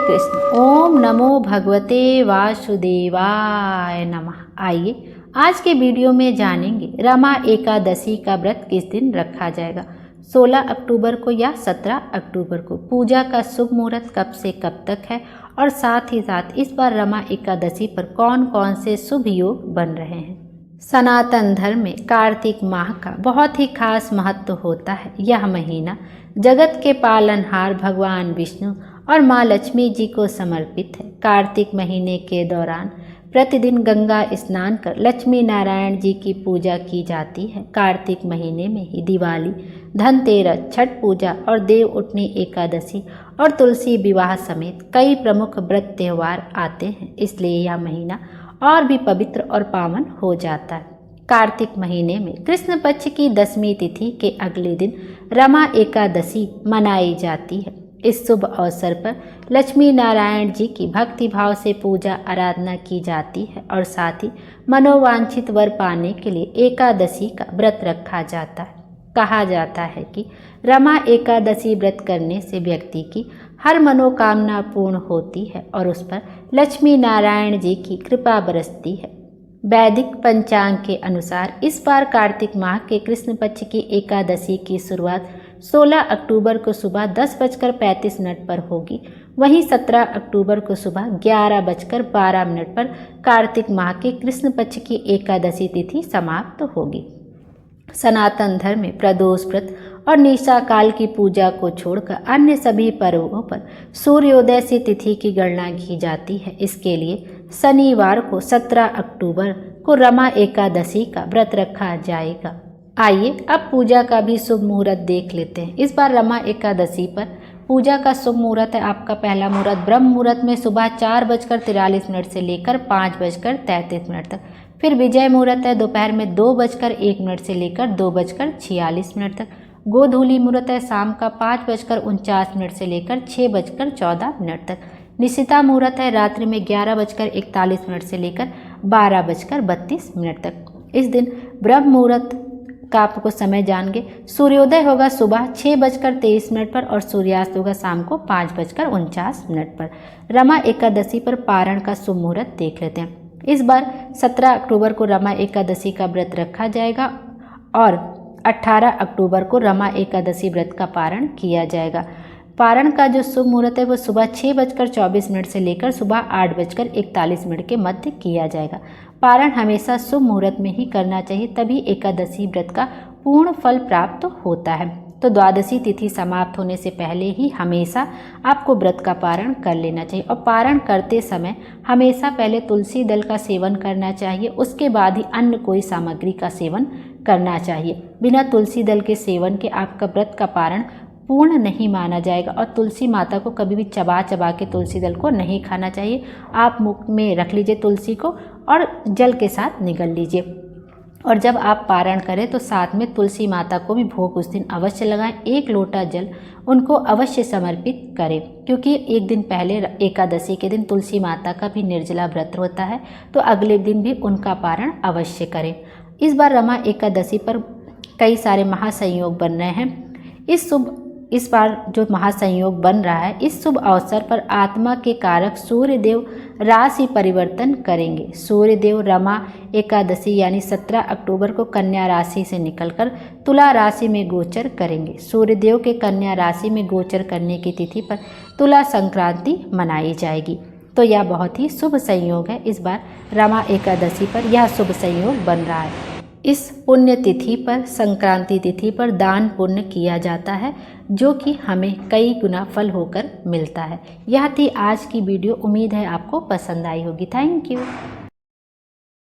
कृष्ण। ओम नमो भगवते वासुदेवाय नमः। आइए आज के वीडियो में जानेंगे रमा एकादशी का व्रत किस दिन रखा जाएगा, 16 अक्टूबर को या 17 अक्टूबर को। पूजा का शुभ मुहूर्त कब से कब तक है और साथ ही साथ इस बार रमा एकादशी पर कौन कौन से शुभ योग बन रहे हैं। सनातन धर्म में कार्तिक माह का बहुत ही खास महत्व होता है। यह महीना जगत के पालनहार भगवान विष्णु और माँ लक्ष्मी जी को समर्पित है। कार्तिक महीने के दौरान प्रतिदिन गंगा स्नान कर लक्ष्मी नारायण जी की पूजा की जाती है। कार्तिक महीने में ही दिवाली, धनतेरस, छठ पूजा और देव उठनी एकादशी और तुलसी विवाह समेत कई प्रमुख व्रत त्यौहार आते हैं, इसलिए यह महीना और भी पवित्र और पावन हो जाता है। कार्तिक महीने में कृष्ण पक्ष की 10वीं तिथि के अगले दिन रमा एकादशी मनाई जाती है। इस शुभ अवसर पर लक्ष्मी नारायण जी की भक्ति भाव से पूजा आराधना की जाती है और साथ ही मनोवांछित वर पाने के लिए एकादशी का व्रत रखा जाता है। कहा जाता है कि रमा एकादशी व्रत करने से व्यक्ति की हर मनोकामना पूर्ण होती है और उस पर लक्ष्मी नारायण जी की कृपा बरसती है। वैदिक पंचांग के अनुसार इस बार कार्तिक माह के कृष्ण पक्ष की एकादशी की शुरुआत 16 अक्टूबर को सुबह 10:35 पर होगी। वहीं 17 अक्टूबर को सुबह 11:12 पर कार्तिक माह के कृष्ण पक्ष की एकादशी तिथि समाप्त होगी। सनातन धर्म में प्रदोष व्रत और निशा काल की पूजा को छोड़कर अन्य सभी पर्वों पर सूर्योदय से तिथि की गणना की जाती है। इसके लिए शनिवार को 17 अक्टूबर को रमा एकादशी का व्रत रखा जाएगा। आइए अब पूजा का भी शुभ मुहूर्त देख लेते हैं। इस बार रमा एकादशी पर पूजा का शुभ मुहूर्त है आपका पहला मुहूर्त ब्रह्म मुहूर्त में सुबह 4:43 से लेकर 5:33 तक। फिर विजय मुहूर्त है दोपहर में 2:01 से लेकर 2:46 तक। गोधूली मुहूर्त है शाम का 5:49 से लेकर 6:14 तक। निशिता मुहूर्त है रात्रि में 11:41 से लेकर 12:32 तक। इस दिन ब्रह्म मुहूर्त का आपको समय जानेंगे। सूर्योदय होगा सुबह 6:23 पर और सूर्यास्त होगा शाम को 5:49 पर। रमा एकादशी पर पारण का शुभ मुहूर्त देख लेते हैं। इस बार 17 अक्टूबर को रमा एकादशी का व्रत रखा जाएगा और 18 अक्टूबर को रमा एकादशी व्रत का पारण किया जाएगा। पारण का जो शुभ मुहूर्त है वो सुबह 6:24 से लेकर सुबह 8:41 के मध्य किया जाएगा। पारण हमेशा शुभ मुहूर्त में ही करना चाहिए, तभी एकादशी व्रत का पूर्ण फल प्राप्त होता है। तो द्वादशी तिथि समाप्त होने से पहले ही हमेशा आपको व्रत का पारण कर लेना चाहिए और पारण करते समय हमेशा पहले तुलसी दल का सेवन करना चाहिए, उसके बाद ही अन्य कोई सामग्री का सेवन करना चाहिए। बिना तुलसी दल के सेवन के आपका व्रत का पारण पूर्ण नहीं माना जाएगा और तुलसी माता को कभी भी चबा चबा के तुलसी दल को नहीं खाना चाहिए। आप मुख में रख लीजिए तुलसी को और जल के साथ निगल लीजिए। और जब आप पारण करें तो साथ में तुलसी माता को भी भोग उस दिन अवश्य लगाएं। 1 लोटा जल उनको अवश्य समर्पित करें, क्योंकि एक दिन पहले एकादशी के दिन तुलसी माता का भी निर्जला व्रत होता है, तो अगले दिन भी उनका पारण अवश्य करें। इस बार रमा एकादशी पर कई सारे महासंयोग बन रहे हैं। इस बार जो महासंयोग बन रहा है, इस शुभ अवसर पर आत्मा के कारक सूर्यदेव राशि परिवर्तन करेंगे। सूर्यदेव रमा एकादशी यानी 17 अक्टूबर को कन्या राशि से निकलकर तुला राशि में गोचर करेंगे। सूर्यदेव के कन्या राशि में गोचर करने की तिथि पर तुला संक्रांति मनाई जाएगी। तो यह बहुत ही शुभ संयोग है। इस बार रमा एकादशी पर यह शुभ संयोग बन रहा है। इस पुण्य तिथि पर, संक्रांति तिथि पर दान पुण्य किया जाता है, जो कि हमें कई गुना फल होकर मिलता है। यह थी आज की वीडियो। उम्मीद है आपको पसंद आई होगी। Thank you.